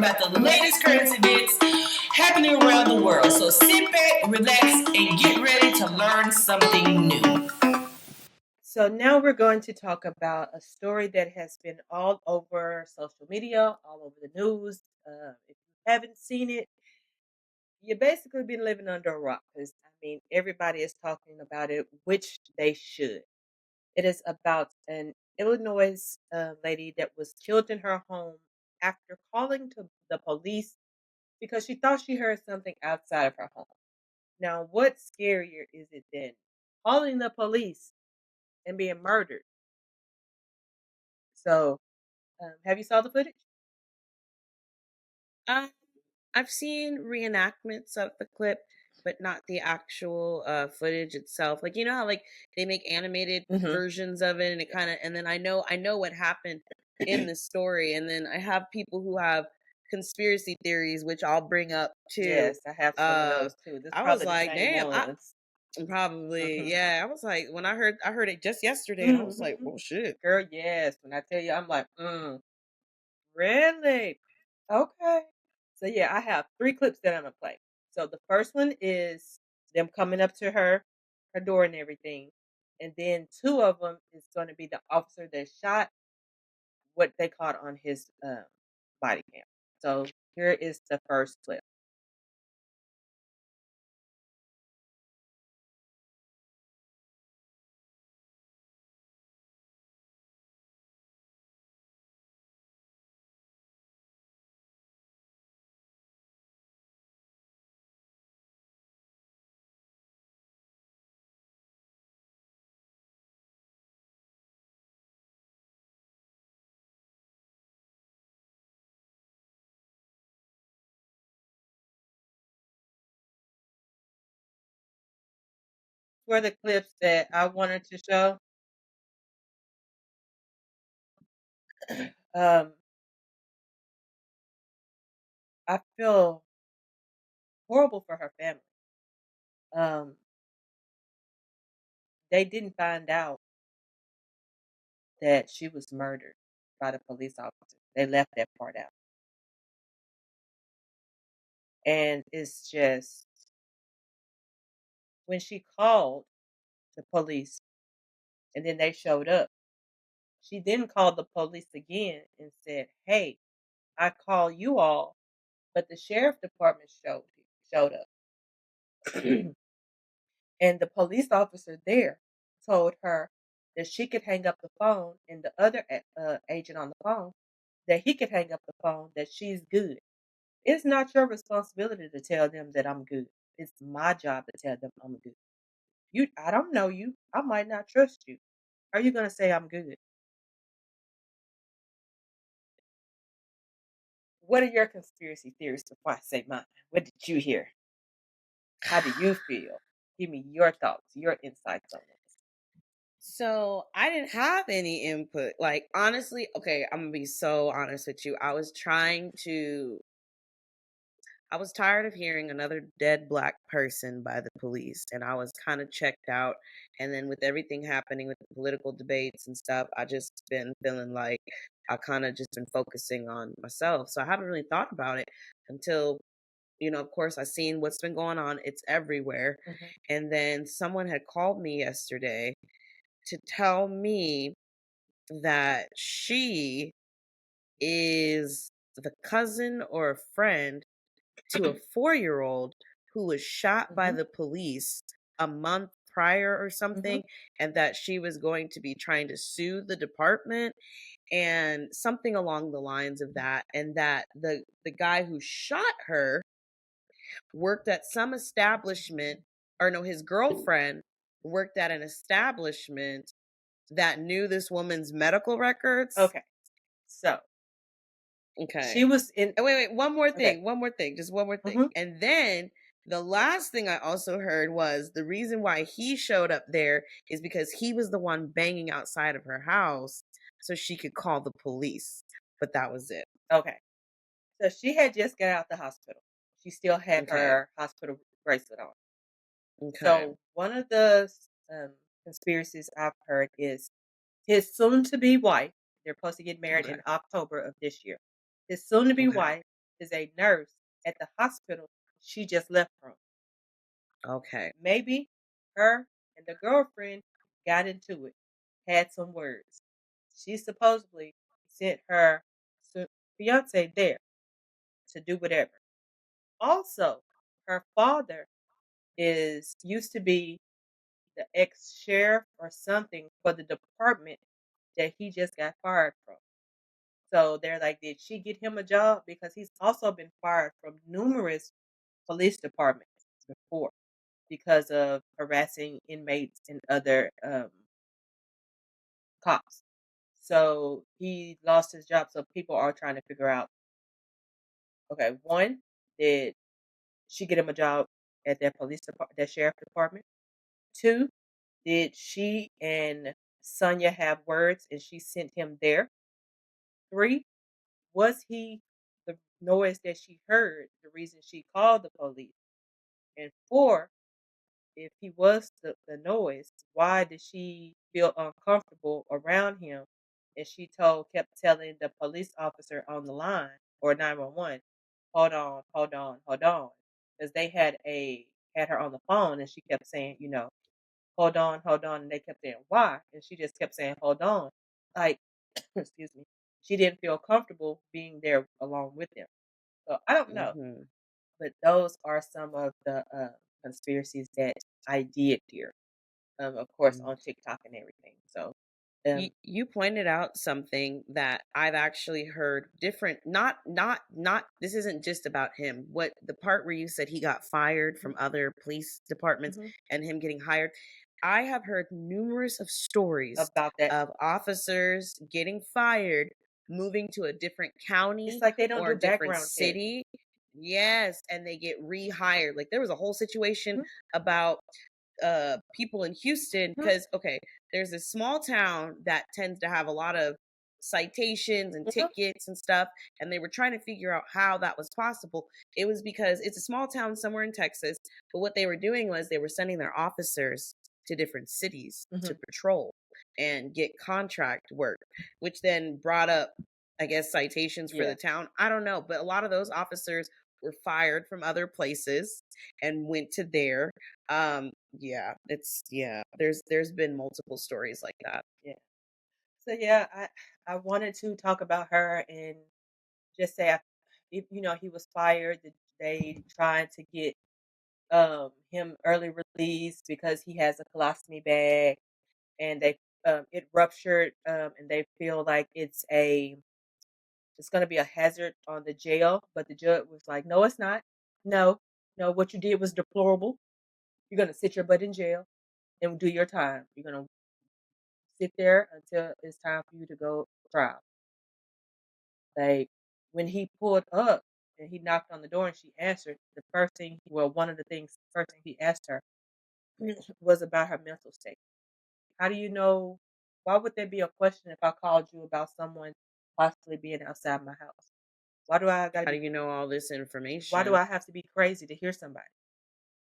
about the latest current events happening around the world. So sit back, relax, and get ready to learn something new. So now we're going to talk about a story that has been all over social media, all over the news. If you haven't seen it, you basically been living under a rock because everybody is talking about it, which they should. It is about an Illinois lady that was killed in her home after calling to the police because she thought she heard something outside of her home. Now, what's scarier is it than calling the police and being murdered? So, have you saw the footage? Um, I've seen reenactments of the clip, but not the actual footage itself. Like you know how like they make animated Mhm. versions of it, and it kind of, and then I know what happened in the story, and then I have people who have conspiracy theories, which I'll bring up too. Yes, I have some of Uh, those too. This I was probably the like, same damn, ones. probably, Mhm. yeah. I was like, when I heard it just yesterday, and I was like, Mhm. oh shit. Girl, yes. When I tell you, I'm like, really? Okay. So yeah, I have 3 clips that I'm gonna play. So the first one is them coming up to her door and everything, and then 2 of them is gonna be the officer that shot what they caught on his, body cam. So here is the first clip. Were the clips that I wanted to show. Um, I feel horrible for her family. Um, they didn't find out that she was murdered by the police officer. They left that part out. And it's just when she called the police and then they showed up, she then called the police again and said, "Hey, I call you all," but the sheriff department showed up. And the police officer there told her that she could hang up the phone, and the other agent on the phone that he could hang up the phone, that she's good. It's not your responsibility to tell them that I'm good. It's my job to tell them I'm good. I don't know you. I might not trust you. Are you gonna say I'm good? What are your conspiracy theories before I say mine? What did you hear? How do you feel? Give me your thoughts, your insights on this. So I didn't have any input. Like honestly, okay, I'm gonna be so honest with you. I was tired of hearing another dead black person by the police, and I was kind of checked out. And then with everything happening with the political debates and stuff, I just been feeling like I kind of just been focusing on myself. So I haven't really thought about it until, of course, I seen what's been going on. It's everywhere. Mhm. And then someone had called me yesterday to tell me that she is the cousin or a friend to a 4-year-old who was shot by Mhm. the police a month prior or Mhm. something, and that she was going to be trying to sue the department and something along the lines of that, and that the guy who shot her worked at some establishment, or no, his girlfriend worked at an establishment that knew this woman's medical records. Okay. So Okay. she was in. And wait, Okay. one more thing, just one more thing. Mhm. And then the last thing I also heard was the reason why he showed up there is because he was the one banging outside of her house so she could call the police. But that was it. Okay. So she had just got out the hospital. She still had Okay. her hospital bracelet on. Okay. So one of the conspiracies I've heard is his soon-to-be wife. They're supposed to get married Okay. in October of this year. His soon-to-be Okay. wife is a nurse at the hospital she just left from. Okay. Maybe her and the girlfriend got into it, had some words. She supposedly sent her fiance there to do whatever. Also, her father is used to be the ex sheriff or something for the department that he just got fired from. So they're like, did she get him a job? Because he's also been fired from numerous police departments before because of harassing inmates and other cops. So he lost his job. So people are trying to figure out, okay, one, did she get him a job at that police department, that sheriff department? Two, did she and Sonia have words and she sent him there? Three, was he the noise that she heard the reason she called the police? And four, if he was the noise, why did she feel uncomfortable around him? And she kept telling the police officer on the line or 911, hold on, hold on, hold on. Because they had her on the phone and she kept saying, hold on, hold on. And they kept saying, why? And she just kept saying, hold on. Like, excuse me. She didn't feel comfortable being there along with them. So I don't know. Hmm. But those are some of the conspiracies that I did hear, of course, on TikTok and everything. So, You pointed out something that I've actually heard different. Not. This isn't just about him. What the part where you said he got fired from other police departments mhm, and him getting hired. I have heard numerous of stories about that of too. officers getting fired, moving to a different It's county like they don't or do a different background checks. city. Yes, and they get rehired. Like there was a whole situation Mhm, about people in Houston mhm, because okay, there's a small town that tends to have a lot of citations and mhm, tickets and stuff, and they were trying to figure out how that was possible. It was because it's a small town somewhere in Texas, but what they were doing was they were sending their officers to different cities to mhm. patrol and get contract work, which then brought up, I guess, citations for Yeah. the town. I don't know, but a lot of those officers were fired from other places and went to there. Yeah, there's been multiple stories like that. Yeah. So yeah, I wanted to talk about her and just say, if he was fired, they tried to get him early release because he has a colostomy bag, and it ruptured, and they feel like it's going to be a hazard on the jail. But the judge was like, no, it's not. No, no, what you did was deplorable. You're going to sit your butt in jail and do your time. You're going to sit there until it's time for you to go to trial. Like, when he pulled up and he knocked on the door and she answered, one of the things, first thing he asked her was about her mental state. How do you know? Why would there be a question if I called you about someone possibly being outside my house? Why do I gotta How do be? you know all this Why do information? I have to be crazy to hear somebody?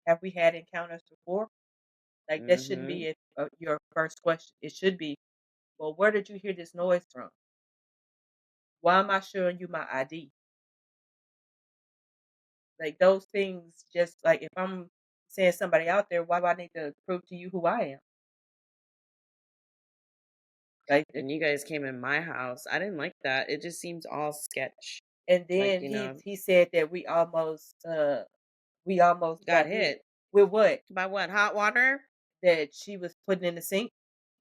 Have we had encounters before? Like, that shouldn't Mhm. be your first question. It should be, well, where did you hear this noise from? Why am I showing you my ID? Like, those things, just like if I'm saying somebody out there, why do I need to prove to you who I am? Like, And you guys came in my house. I didn't like that. It just seems all sketch. and Like, then he said that we almost got got hit hit. with what? By what? Hot water? That she was putting in the sink?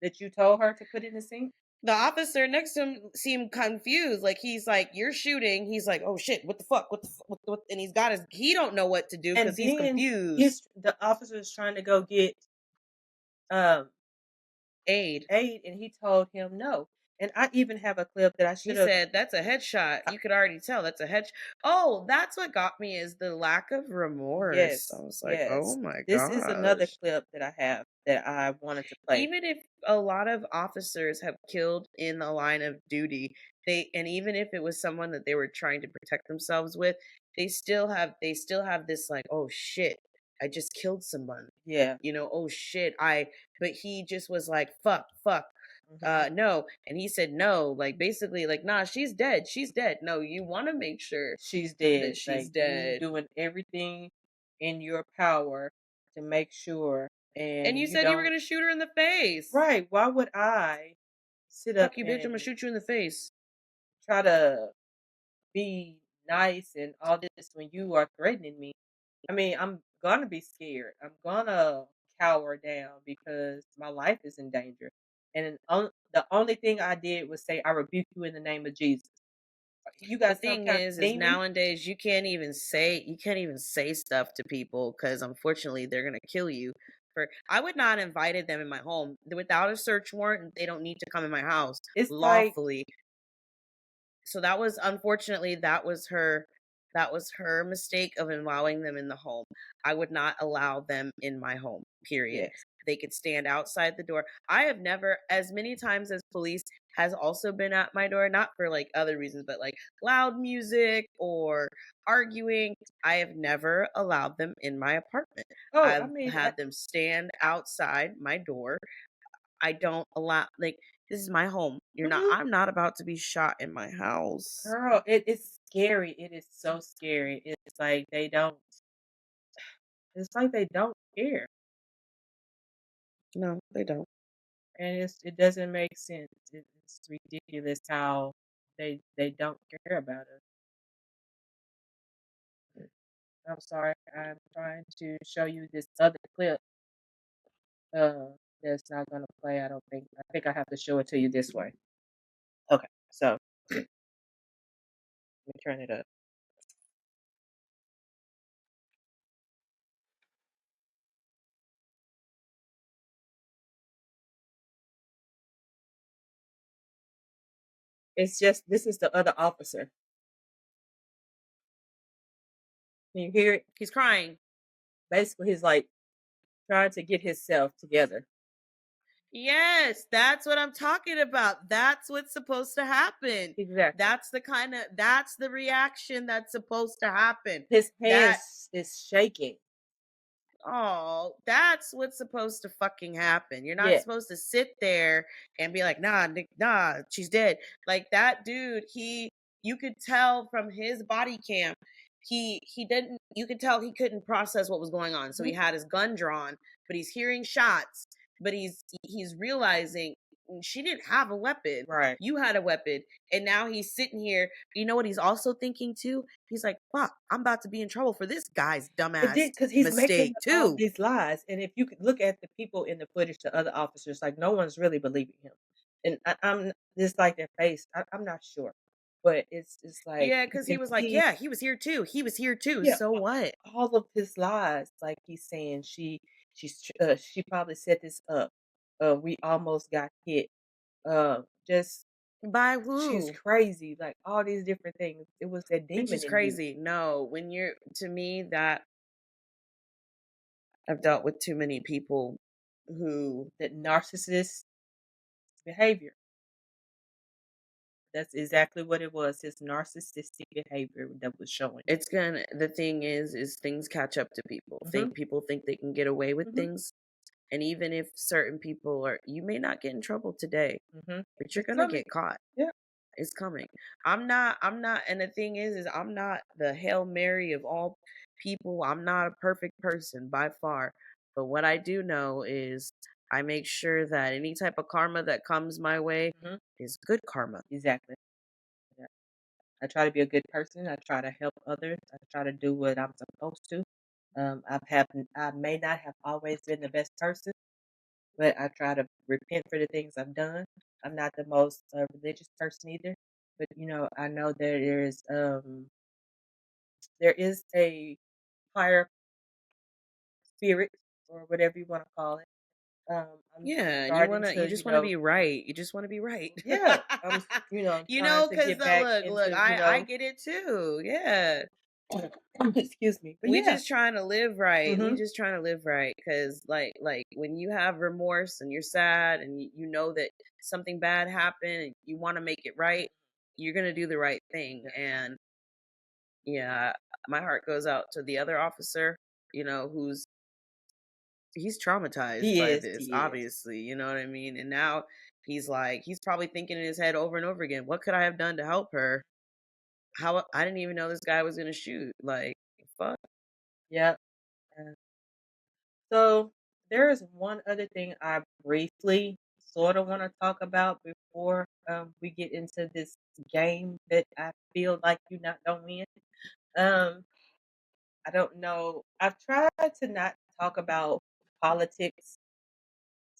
That you told her to put in the sink? The officer next to him seemed confused. Like he's like, "You're shooting." He's like, "Oh shit! What the fuck? What the fuck?" What? And he's got his. He don't know what to do And because he's then confused. the officer is trying to go get um Aid. aid, and he told him no. And I even have a clip that I He should have. said, "That's a headshot." You could already tell that's a head. Oh, that's what got me is the lack of remorse. I Yes, was like, "Oh yes. my This is another gosh." clip that I have that I wanted to play. Even if a lot of officers have killed in the line of duty, even if it was someone that they were trying to protect themselves with, they still have this like, oh shit, I just killed someone. Yeah. Oh shit, I but he just was like, fuck, fuck. Mhm. no. And he said, no, like basically, like, nah, she's dead. She's dead. No, you want to make sure She's that dead. she's Like, you dead. doing everything in your power to make sure, And and you you said you were don't. going to shoot her in the face. Right, why would I sit up Fuck you, bitch. I'm going to and shoot you in the face. try to be nice and all this when you are threatening me? I mean, I'm gonna be scared. I'm gonna cower down because my life is in danger. And the only thing I did was say, "I rebuke you in the name of Jesus." You The got some thing kind of is demon? nowadays you can't even say stuff to people because unfortunately they're gonna kill you. For I would not have invited them in my home without a search warrant. They don't need to come in my house It's like, lawfully. So that was unfortunately that was her mistake of allowing them in the home. I would not allow them in my home, period. yes. They could stand outside the door. I have never, as many times as police has also been at my door, not for like other reasons, but like loud music or arguing. I have never allowed them in my apartment. Oh, I I've mean, had them stand outside my door. I don't allow, like, this is my home. mhm. I'm not about to be shot in my house. Girl, it's scary. It is so scary. It's like they don't care. No, they don't. And it doesn't make sense. It's ridiculous how they don't care about us. I'm sorry. I'm trying to show you this other clip. That's not gonna play. I don't think. I think I have to show it to you this way. Okay. So let me turn it up. It's just this is the other officer. Can you hear it? He's crying. Basically, he's like trying to get himself together. Yes, that's what I'm talking about. That's what's supposed to happen. Exactly. That's the reaction that's supposed to happen. His That hands is shaking. Oh, that's what's supposed to fucking happen. You're not Yeah. supposed to sit there and be like, nah, nah, she's dead. Like that dude, you could tell from his body cam, he didn't, you could tell he couldn't process what was going on. So he Mhm. had his gun drawn, but he's hearing shots, but he's realizing she didn't have a weapon. Right. You had a weapon. And now he's sitting here. You know what he's also thinking too? He's like, fuck, I'm about to be in trouble for this guy's It dumbass did because he's making mistake up all too. these lies, and if you could look at the people in the footage, the other officers, like, no one's really believing him, and I'm just like their face, I'm not sure, but it's like Yeah, you because he can was like, see, "Yeah, he was here too. He was here too. yeah, So what? all of his lies, like, he's saying she probably set this up, we almost got hit, just By she's who?" crazy, like, all these different things. It was that Which demon is in you, crazy. No, when you're to me that I've dealt with too many people who that narcissist behavior. That's exactly what it was, his narcissistic behavior that was showing. it's gonna the thing is things catch up to people. Mhm, Think people think they can get away with mhm, things. And even if certain people are you may not get in trouble today, mhm. but you're It's gonna coming. get caught. Yeah. It's coming. I'm not, and the thing is I'm not the Hail Mary of all people. I'm not a perfect person by far. But what I do know is I make sure that any type of karma that comes my way Mhm. is good karma. Exactly. Yeah. I try to be a good person. I try to help others. I try to do what I'm supposed to. I may not have always been the best person, but I try to repent for the things I've done. I'm not the most religious person either, but I know there is a higher spirit or whatever you want to call it. I'm Yeah, and starting you to, just want to be right. You just want to be right. yeah, I'm You trying know, to because get back look, into, I get it too. Yeah. excuse me, but We yeah, just trying to live right. We hmm just trying to live right because like when you have remorse and you're sad and you know that something bad happened and you want to make it right, you're gonna do the right thing. And yeah, my heart goes out to the other officer, who's he's traumatized He by is, this, he is. obviously, you know what I mean? And now he's probably thinking in his head over and over again, what could I have done to help her? How I didn't even know this guy was gonna shoot. Like, fuck. Yep. Uh, so there is one other thing I briefly sort of want to talk about before we get into this game that I feel like you not don't win. Um, I don't know. I've tried to not talk about politics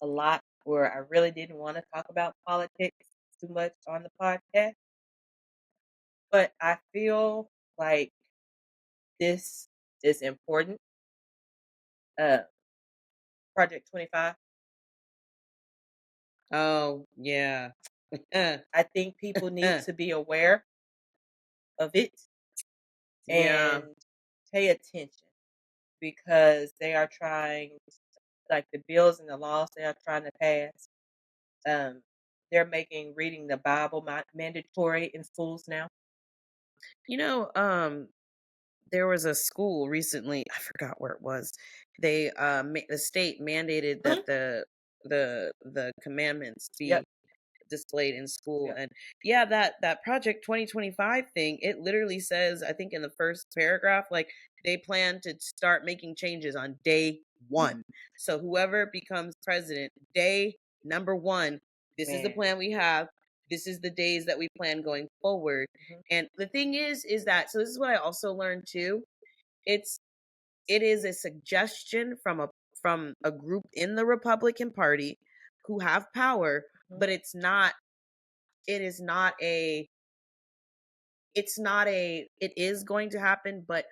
a lot, or I really didn't want to talk about politics too much on the podcast, but I feel like this is important. Uh, Project 25. Oh, yeah. I think people need to be aware of it Yeah. and pay attention because they are trying, like the bills and the laws they are trying to pass. Um, they're making reading the Bible mandatory in schools now. You know, there was a school recently, I forgot where it was. The state mandated that Mhm. the commandments Yep. be displayed in school. Yep. And yeah, that project 2025 thing, it literally says, I think in the first paragraph, like they plan to start making changes on day Mhm. 1. So whoever becomes president, day number 1, this is the Man. plan we have, this is the days that we plan going forward. Mhm. And the thing is that, so this is what I also learned too, it's it is a suggestion from a group in the Republican Party who have power, Mhm. but it is not a it's not a it is going to happen, but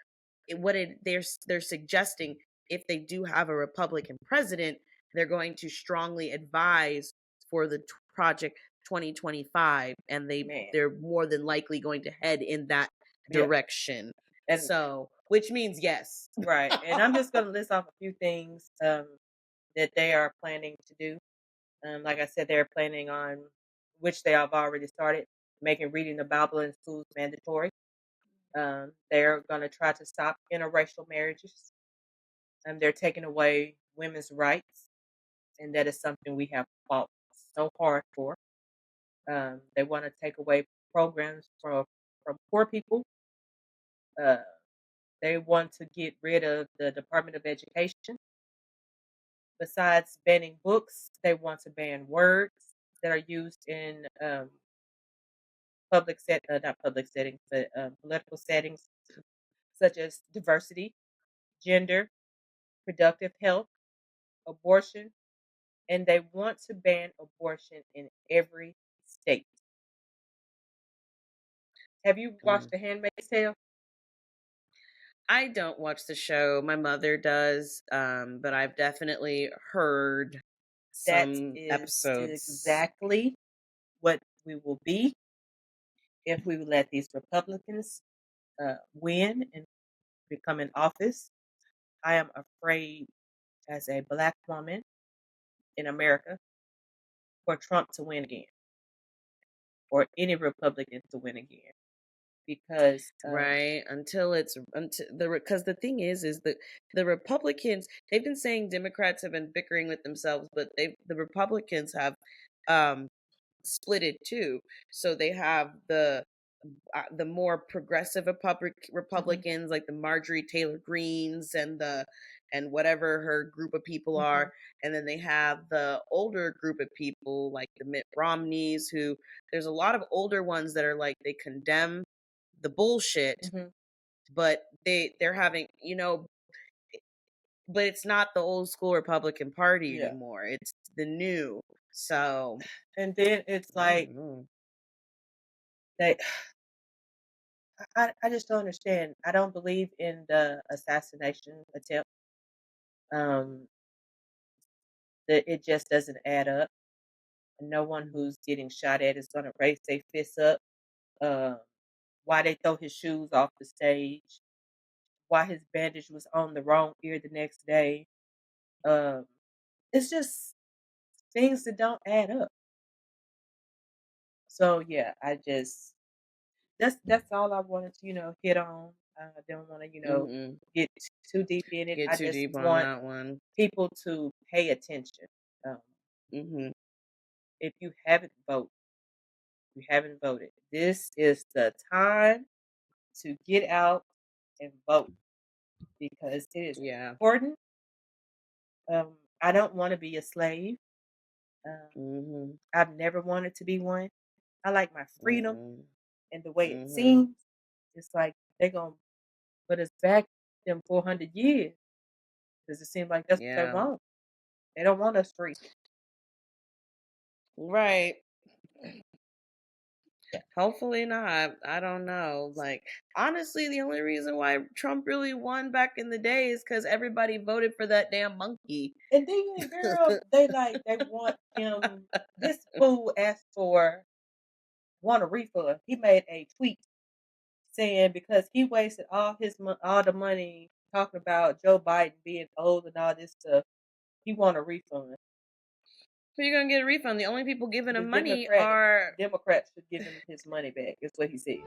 what it they're suggesting, if they do have a Republican president, they're going to strongly advise for the project 2025, and Man. they're more than likely going to head in that Yeah. direction. And So, which means yes. right. And I'm just going to list off a few things that they are planning to do. Like I said, they're planning on, which they have already started, making reading the Bible in schools mandatory. They're going to try to stop interracial marriages. They're taking away women's rights, and that is something we have fought so hard for. They want to take away programs from poor people. Uh, they want to get rid of the Department of Education. Besides banning books, they want to ban words that are used in not public settings, but political settings, such as diversity, gender, productive health, abortion, and they want to ban abortion in every state. Have you watched Mm. The Handmaid's Tale? I don't watch the show. My mother does, but I've definitely heard That some is episodes. exactly what we will be if we let these Republicans win and become in office. I am afraid, as a black woman in America, for Trump to win again or any Republican to win again because Right, until because the thing is that the Republicans, they've been saying Democrats have been bickering with themselves, but the Republicans have um splitted too. So they have the more progressive mhm, Republicans, like the Marjorie Taylor Greens and whatever her group of people mhm, are, and then they have the older group of people like the Mitt Romneys, who there's a lot of older ones that are like they condemn the bullshit, mhm, but they're having, but it's not the old school Republican Party yeah. anymore. It's the new. So And then it's I like don't know. they I just don't understand. I don't believe in the assassination attempt. Um, that it just doesn't add up. No one who's getting shot at is going to raise their fists up. Um, why they throw his shoes off the stage? Why his bandage was on the wrong ear the next day? Um, it's just things that don't add up. So yeah, I just that's all I wanted to hit on. I don't want to, Mhm. get too deep in it. Get I too just deep on want that one. people to pay attention. Um, Mhm. if you haven't voted, you haven't voted. This is the time to get out and vote because it is Yeah. important. I don't want to be a slave. Um, Mhm. I've never wanted to be one. I like my freedom Mm-mm. and the way it Mhm. seems. It's like they're gonna put us back them 400 years because it seems like that's what they Yeah. want. They don't want us free. Right. Yeah. Hopefully not. I don't know. Like, honestly, the only reason why Trump really won back in the day is because everybody voted for that damn monkey. And then, girl, they want him. This fool asked for want a refund. He made a tweet saying because he wasted all the money talking about Joe Biden being old and all this stuff, he want a refund. So you're gonna get a refund. The only people giving The him money are Democrats should give him his money back. Is what he said.